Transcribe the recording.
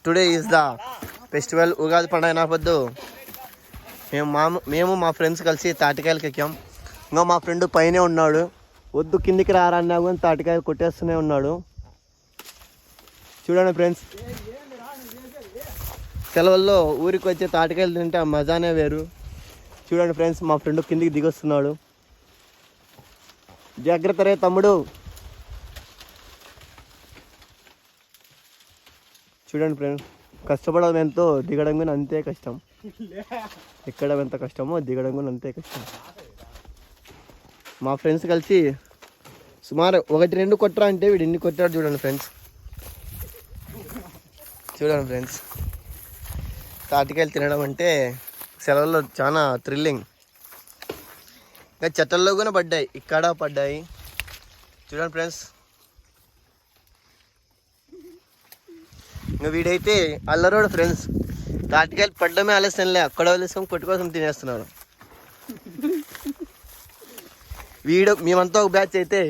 Today is the festival Ugadi పండుగ నాపొద్దు మేము మా ఫ్రెండ్స్ కలిసి తాటికాయలకి ఎక్కాం. ఇంకా మా ఫ్రెండ్ పైనే ఉన్నాడు, వద్దు కిందికి రారన్నా కానీ తాటికాయలు కొట్టేస్తూనే ఉన్నాడు. చూడండి ఫ్రెండ్స్, సెలవుల్లో ఊరికి వచ్చే తాటికాయలు తింటే ఆ మజానే వేరు. చూడండి ఫ్రెండ్స్, మా ఫ్రెండ్ కిందికి దిగొస్తున్నాడు. జాగ్రత్త రే తమ్ముడు. చూడండి ఫ్రెండ్స్, కష్టపడడం ఎంతో దిగడం కూడా అంతే కష్టం. ఎక్కడం ఎంత కష్టమో దిగడం కూడా అంతే కష్టం. మా ఫ్రెండ్స్ కలిసి సుమారు 1-2 కొట్టరా అంటే వీడు ఎన్ని కొట్టాడు చూడండి ఫ్రెండ్స్. చూడండి ఫ్రెండ్స్, తాటికాయలు తినడం అంటే సెలవుల్లో చాలా థ్రిల్లింగ్. ఇంకా చెట్టల్లో కూడా పడ్డాయి, ఇక్కడ పడ్డాయి. చూడండి ఫ్రెండ్స్, ఇంకా వీడైతే అల్లరోడు ఫ్రెండ్స్. తాటికాయలు పడ్డమే ఆలస్యంలే, అక్కడ ఆలస్యం కొట్టు కోసం తినేస్తున్నాడు వీడు. మేమంతా ఒక బ్యాచ్ అయితే